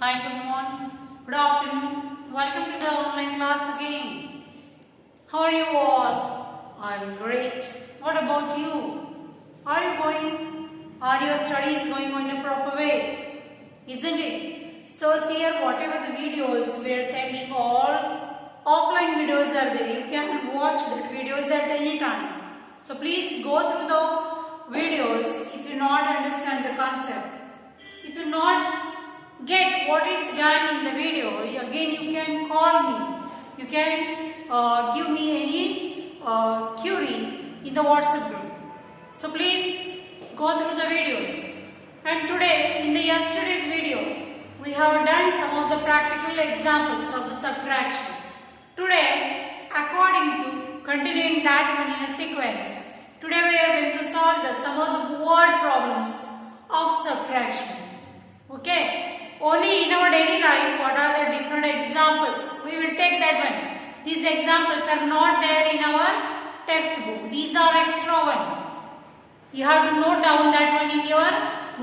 Hi, good morning, good afternoon. Welcome to the online class again. How are you all? I'm great. What about you? Are you going? Are your studies going on in a proper way? Isn't it? So here, whatever the videos we are sending, all offline videos are there. You can watch the videos at any time. So please go through the videos if you not understand the concept. If you not get what is done in the video, again you can call me. You can give me any query in the WhatsApp group. So please go through the videos. And today, in the yesterday's video, we have done some of the practical examples of the subtraction. Today, according to continuing that one in a sequence, today we are going to solve some of the word problems of subtraction. Okay. Only in our daily life, what are the different examples? We will take that one. These examples are not there in our textbook. These are extra one. You have to note down that one in your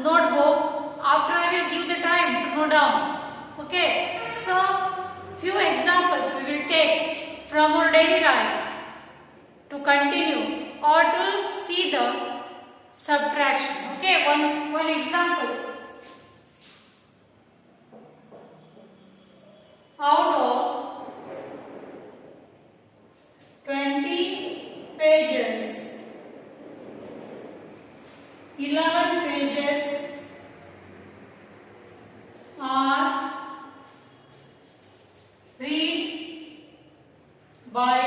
notebook. After I will give the time to note down. Okay. So, few examples we will take from our daily life to continue or to see the subtraction. Okay. One example. Out of 20 pages, 11 pages are read by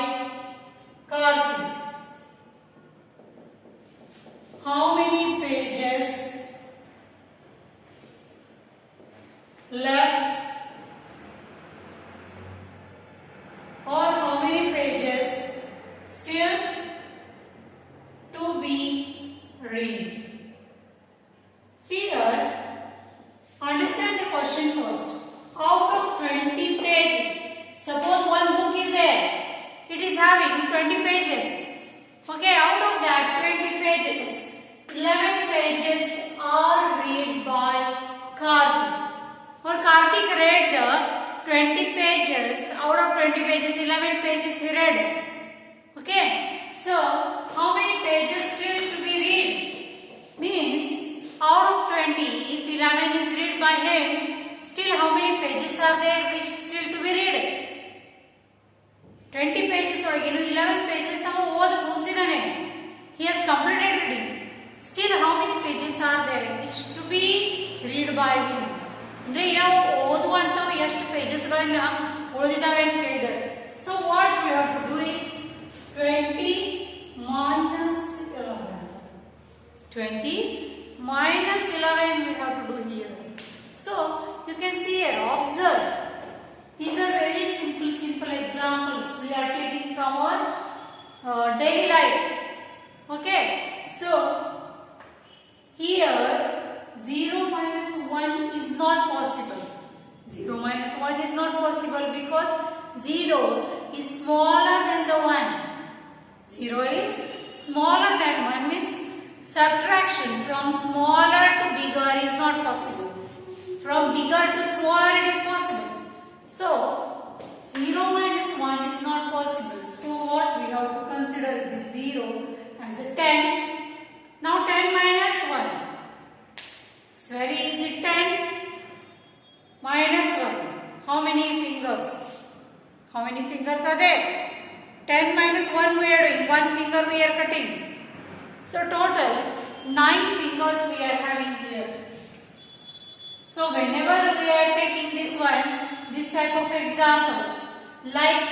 Karthik. How many pages left? Or how many pages still to be read? See here, understand the question first. Out of 20 pages, suppose one book is there, it is having 20 pages. Okay, out of that 20 pages, 11 pages are read by Karthik. Or Karthik read the 20 pages, out of 20 pages, 11 pages he read. Okay, so how many pages still to be read? Means out of 20, if 11 is read by him, still how many pages are there which still to be read? 20 pages or 11 pages, he has completed reading. Still how many pages are there which to be read by him? ಅಂದರೆ ನಾವು ಓದುವಂತವು ಎಷ್ಟು ಪೇಜಸ್ಗಳನ್ನ ಉಳಿದಿದ್ದಾವೆ ಅಂತ ಕೇಳಿದ್ದಾರೆ. So what we have to do is 20 minus 11. 20 minus 11 we have to do here. So you can see here, observe. These are very simple examples we are taking from our daily life. Okay, so here 0 minus 1 is not possible. 0 minus 1 is not possible because 0 is smaller than the 1. 0 is smaller than 1 means subtraction from smaller to bigger is not possible. From bigger to smaller it is possible. So, 0 minus 1 is not possible. So, what we have to consider is this 0 as a 10. Now, 10 minus 1. It's very easy. 10 minus 1. How many fingers? How many fingers are there? 10 minus 1 we are doing. 1 finger we are cutting. So total 9 fingers we are having here. So whenever we are taking this type of examples like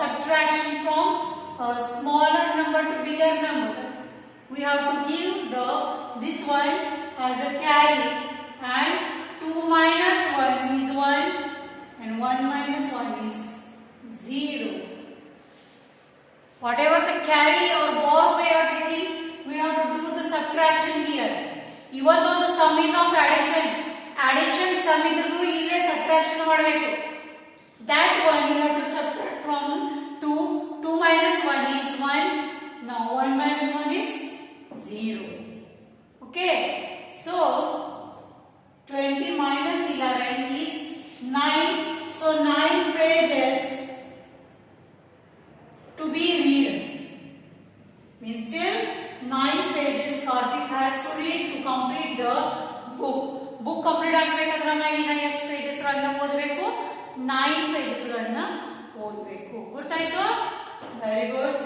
subtraction from a smaller number to bigger number, we have to give this one as a carry, and 2 minus 1 is 1 and 1 minus 1 is 0. Whatever the carry or bar we are taking, we have to do the subtraction here. Even though the sum is of addition sum idru ille subtraction ಮಾಡಬೇಕು. That one you have to subtract from 2. 2 minus 1 is 1. Now 1 minus 1 is 0. Okay. So 20 minus 11 complete ಆಗಬೇಕಾದ್ರೆ ನಾವು ಇನ್ನ ಎಷ್ಟು pages ಗಳನ್ನ ಓದಬೇಕು 9 pages ಗಳನ್ನ ಓದಬೇಕು ಗೊತ್ತಾಯ್ತು very good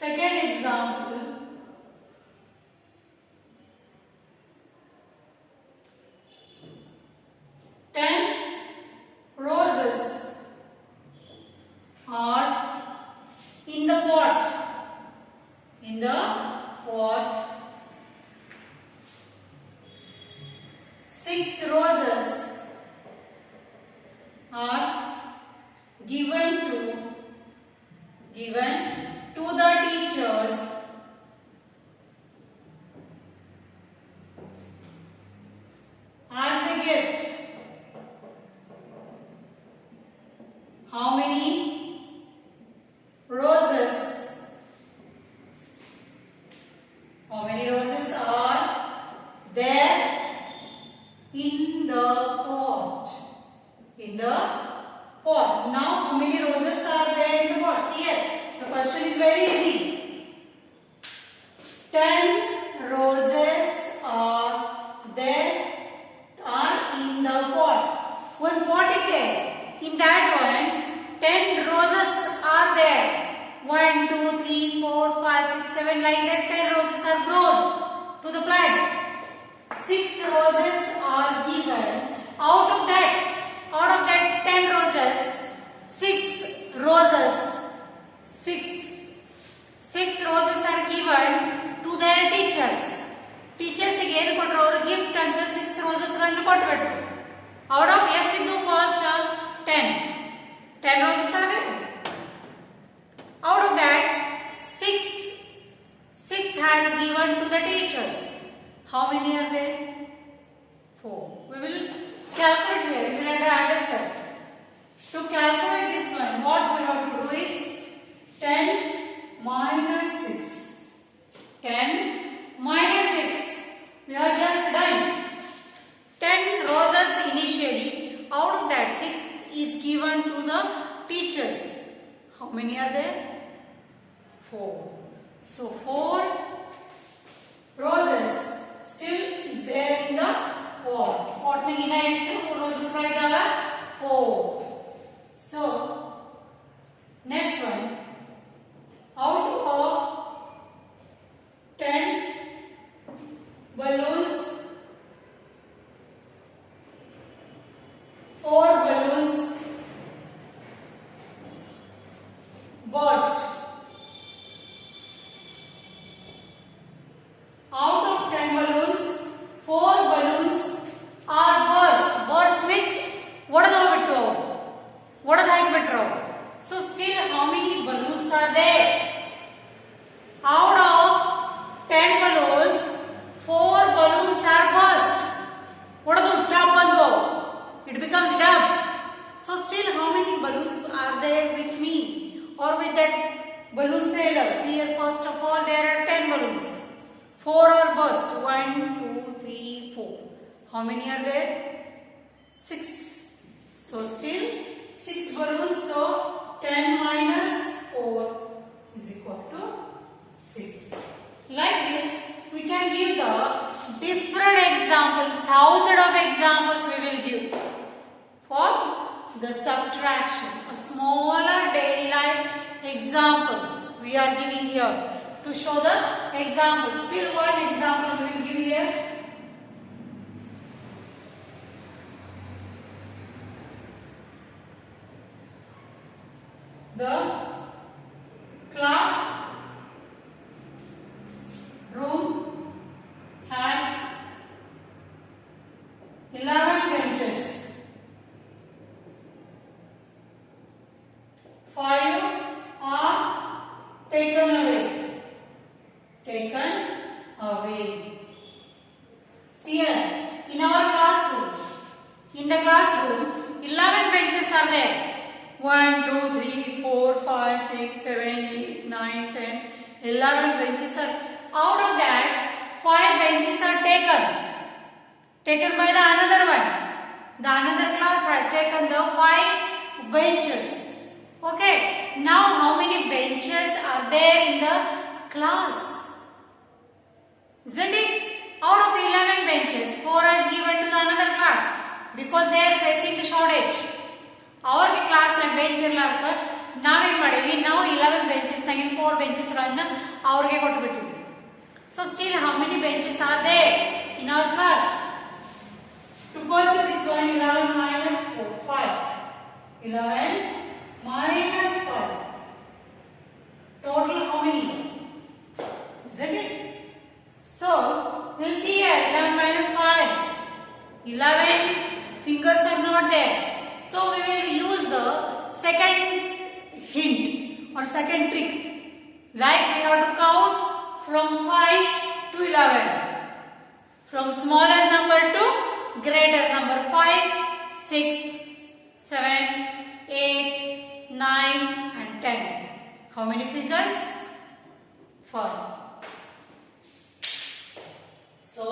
second example roses are in the pot. In the pot, 6 roses are given to the teachers as a gift. How many roses? How many roses are there in the pot? In the pot. Now, how many roses are there in the pot? See here, the question is very easy. 10 roses are there in the pot. One pot is there. In that one, 10 roses are there. 1, 2, 3, 4, 5, 6, 7, like that 10 roses are grown to the plant. 6 roses are given. Out of that 10 roses, 6 roses are given to their teachers. Teachers again ಕೊಟ್ಟರು ಅವರು gift ಅಂತ 6 roses ಗಳನ್ನು ಕೊಟ್ಟಬಿಟ್ರು. Out of ಎಷ್ಟಿದ್ದು first 10 roses are there. Out of that, 6 has given to the teachers. How many are there? 4. We will calculate here. You will have to understand. To calculate this one, what we have to do is 10 minus 6. 10 minus 6. We have just done. 10 roses initially. Out of that, 6 is given to the teachers. How many are there? 4. So 4 roses still is there in the pot. Pot में इना ಎಷ್ಟು 4 roses ಇದಾವೆ 4. So next one, out of 10 balloons, 4 balloons burst. Out of 10 balloons, 4 balloons are burst. Burst means ಒಡೆದಾಗ್ಬಿಟ್ರು. So still how many balloons are there? Out of 10 balloons, 4 balloons are burst. ಒಡೆದು top ಬಂದು it becomes dub. So still how many balloons are there with me or with that balloon sailor? See here, first of all there are 10 balloons. 4 are burst. 1, 2, 3, 4. How many are there? 6. So still 6 balloons. So 10 minus 4 is equal to 6. Like this, we can give the different example. Thousands of examples we will give for the subtraction. A smaller daily life examples we are giving here to show the example. Still one example we will give here. The class room has 11 benches. 5 are taken away. See here, in our classroom, in the classroom, 11 benches are there. 1, 2, 3, 4, 5, 6, 7, 8, 9, 10, 11 benches are. Out of that, 5 benches are taken by the another one. The another class has taken the 5 benches. Okay, now how many benches are there in the class? Isn't it? out of 11 benches, 4 is given to the another class because they are facing the shortage. Our class na bench irlarka ನಾವೇನ್ ಮಾಡಿವಿ ನಾವು 11 benches Nagina 4 benches ಗಳನ್ನ ಅವರಿಗೆ ಕೊಟ್ಟು ಬಿಟ್ಟಿವಿ. So still how many benches are there in our class? To pursue this one, 11 minus 4, 5. 11 minus 5. Total how many? Isn't it? So we'll see here 11 minus 5. 11 fingers are not there. So we will use the second hint or second trick. Like we have to count from 5 to 11. From smaller number to greater number. 5, 6, 7, 8, 9 and 10. How many fingers? 5. So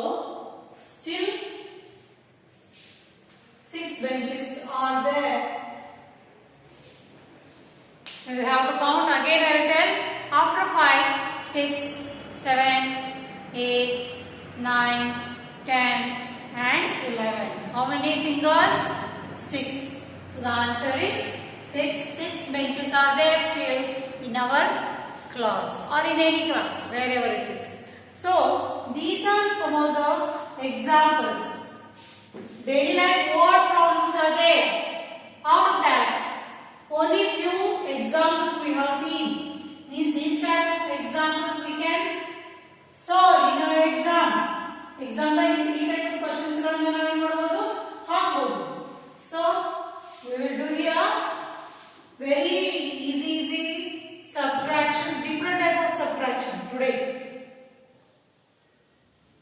still 6 benches are there. We have to count again. I will tell after 5, 6, 7, 8, 9, 10 and 11. How many fingers? 6. So the answer is 6. 6 benches are there still in our class or in any class, wherever it is. So these are some of the examples. Daily life word problems are there. Out of that, only few examples we have seen. These type of examples we can solve in our exam. Exam like three type of questions ಗಳನ್ನು ನಾವು ಏನು ಮಾಡಬಹುದು ಹಾಕಬಹುದು. So we will do here very easy subtraction, different type of subtraction today.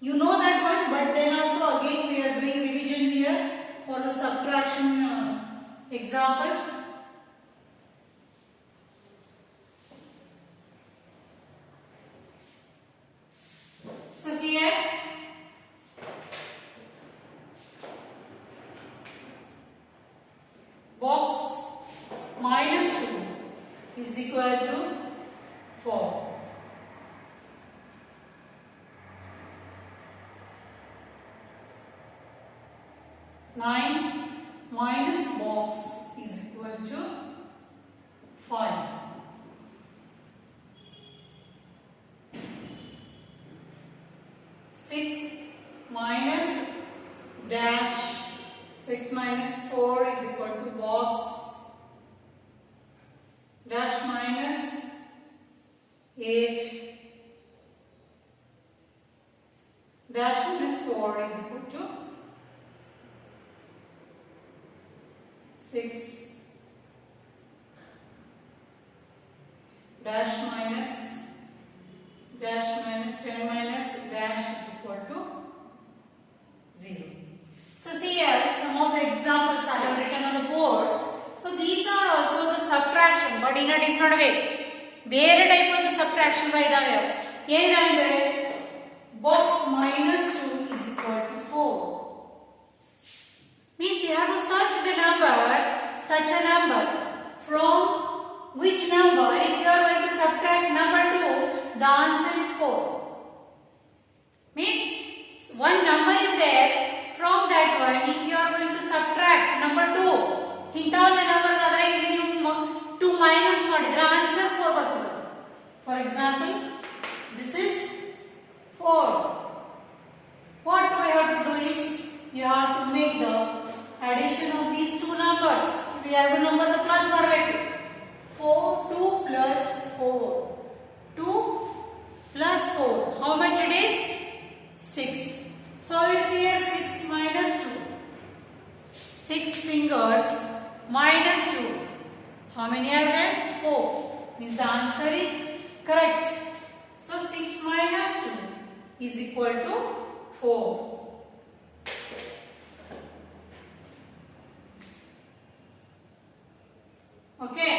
You know that one, but then also again we are doing revision here for the subtraction examples. So see here, box minus 2 is equal to 4. 9 minus box is equal to 5. 6 minus dash, 6 minus 4 is equal to box, dash minus 8, dash minus 4 is equal to 6, dash minus 10 minus dash is equal to 0. So see here some of the examples I have written on the board. So these are also the subtraction but in a different way. ಬೇರೆ type of subtraction ಇದಾವೆ. ಏನಿದೆ box minus 2 is equal to 4. Means you have to search the number, such a number. From which number, if you are going to subtract number 2, the answer is 4. Means one number is there, from that one, if you are going to subtract number 2, ಇಂಥ ಒಂದು number ಆದ್ರೆ ಇಲ್ಲಿ ನೀವು 2 minus ಮಾಡಿದ್ರೆ answer 4 ಬರ್ತದೆ. For example, this is 4. What we have to do is, you have to make the addition of these two numbers. We have to number the plus ಮಾಡಬೇಕು. 2 plus 4. 2 plus 4. How much it is? 6. So we will see here 6 minus 2. 6 fingers minus 2. How many are there? 4. Means the answer is correct. So 6 minus 2 is equal to 4. Okay.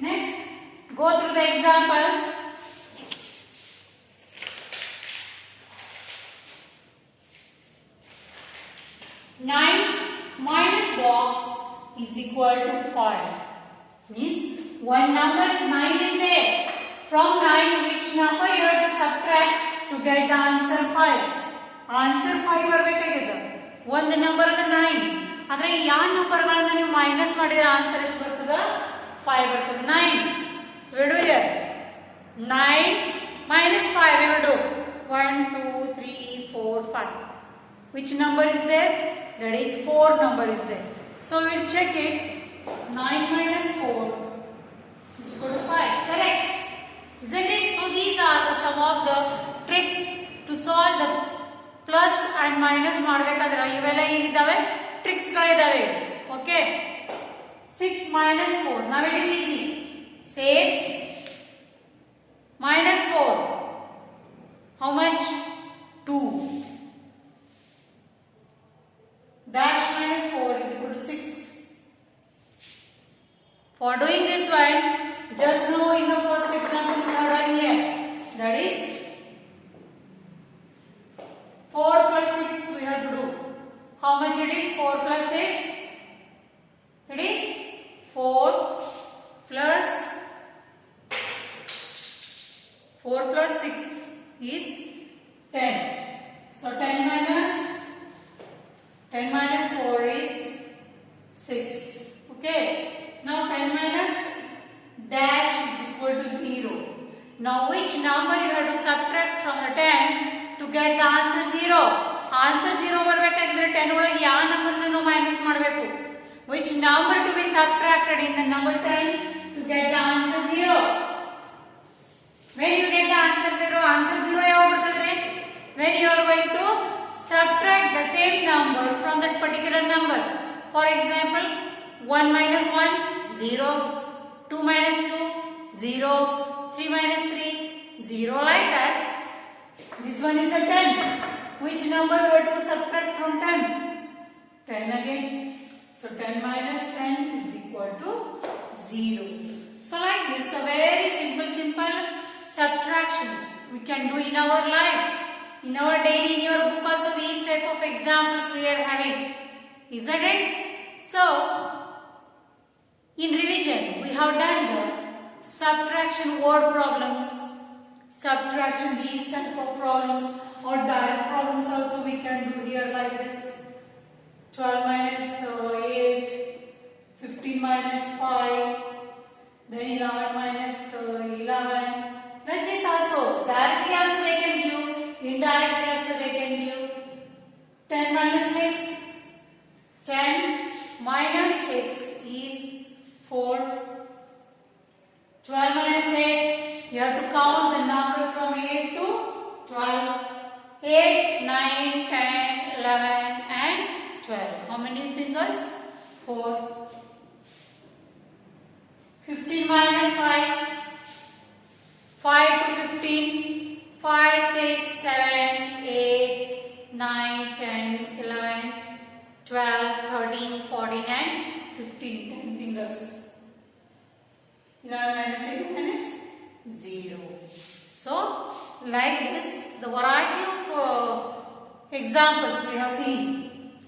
Next, go through the example. 9 minus box is equal to 5. Means one number 9 is there. From 9, which number you have to subtract to get the answer 5? Answer 5 ಬರಬೇಕಾಗಿದೆ. ಒಂದು number ಅಂದ್ರೆ 9. ಆದ್ರೆ ಯಾವ ನಂಬರ್ಗಳನ್ನು ನೀವು minus ಮಾಡಿದ್ರೆ answer ಎಷ್ಟು ಬರ್ತದ? 5 ಬರ್ತದೆ. 9 we do here 9 minus 5 we will do 1 2 3 4 5. Which number is there? That is 4 number is there. So we will check it. 9 minus 4 is equal to 5. Correct, isn't it? So these are some of the tricks to solve the plus and minus ಮಾಡಬೇಕಾದ್ರೆ ಇವೆಲ್ಲ ಏನಿದಾವೆ tricks ಗಳಿದಾವೆ. Okay, 6 minus 4, now it is easy. 6 minus 4, how much? 2. Dash minus 4 is equal to 6. For doing this one, just know in the first example we have done here, that is 4 plus 6 we have to do. How much it is? 4 plus 6? It is 4 plus 6 is 10. So 10 minus 4 is 6. Okay. Now 10 minus dash is equal to 0. Now which number you have to subtract from the 10 to get the answer 0? Answer 0 ಬರಬೇಕಾಗಿದ್ರೆ 10 ಒಳಗೆ ಯಾವ number ನಾವು minus ಮಾಡಬೇಕು? Which number to be subtracted in the number 10 to get the answer 0? When you get the answer 0 ಯಾವಾಗ ಬರ್ತದೆ? When you are going to subtract the same number from that particular number. For example, 1 minus 1, 0, 2 minus 2, 0, 3 minus 3, 0, like that. This one is a 10. Which number you have to subtract from 10? 10 again. So 10 minus 10 is equal to 0. So like this, a very simple subtractions we can do in our life. In our daily, in your book also these type of examples we are having. Isn't it? So, in revision, we have done the subtraction word problems, subtraction these type of problems, or direct problems also we can do here like this. 12 minus 8, 15 minus 5, then 11 minus 11. Like this also, directly also they can give, indirectly also they can give. 10 minus 6, 10 minus 6 is 4. 12 minus 8, you have to count the number from 8 to 12. 8, 9, 10, 11 and 12. How many fingers? 4. 15 minus 5, 5 to 15, 5, 6, 7, 8, 9, 10, 11, 12, 13, 14 and 15. 10 fingers. 11 minus 8 minus 0. So, like this, the variety of examples we have seen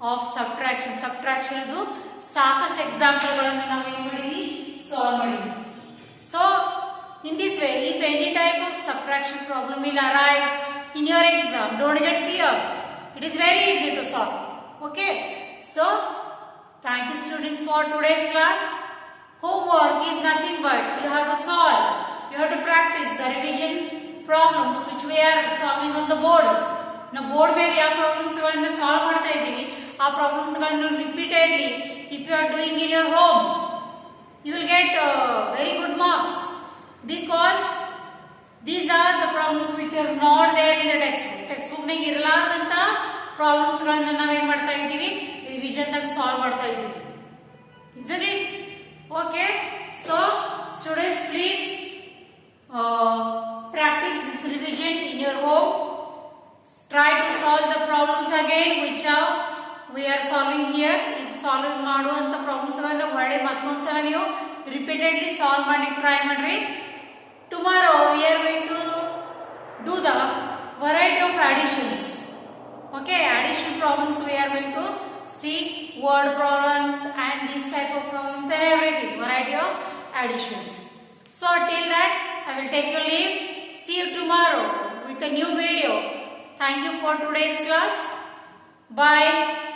of subtraction. Subtraction is ಸಾಕಷ್ಟು ಎಕ್ಸಾಂಪಲ್ಗಳನ್ನು ನಾವು ಏನು ಮಾಡಿವಿ solve ಮಾಡಿವಿ. So, in this way, if any type of subtraction problem will arrive in your exam, don't get fear. It is very easy to solve. Okay? So, thank you students for today's class. Homework is nothing but you have to solve. You have to practice the revision problems which we are solving on the board. Now, board ಮೇಲೆ ಯಾವ problems ಗಳನ್ನು solve ಮಾಡ್ತಾ ಇದ್ದೀವಿ ಆ problems ಗಳನ್ನು repeatedly if you are doing in your home, you will get very good marks because these are the problems which are not there in the textbook. Textbook ನಾಗ ಇರಲಾರದಂತ problems ಗಳನ್ನು ನಾವು ಏನು ಮಾಡ್ತಾ ಇದ್ದೀವಿ ರಿವಿಷನ್ ದಾಗ ಸಾಲ್ವ್ ಮಾಡ್ತಾ ಇದ್ದೀವಿ. Isn't it? Okay. So students, please practice this revision in your home. Try to solve the problems again which we are solving here. Is solve ಮಾಡುವಂತ ಪ್ರಾಬ್ಲಮ್ಸ್ ಅನ್ನು ಒಳ್ಳೆ ಮತ್ತೊಂದ್ಸಲ ನೀವು repeatedly solve ಮಾಡಿ try ಮಾಡ್ರಿ. Tomorrow we are going to do the variety of additions. Okay, addition problems we are going to see, word problems and these type of problems and everything, variety of additions. So till that I will take your leave. See you tomorrow with a new video. Thank you for today's class. Bye.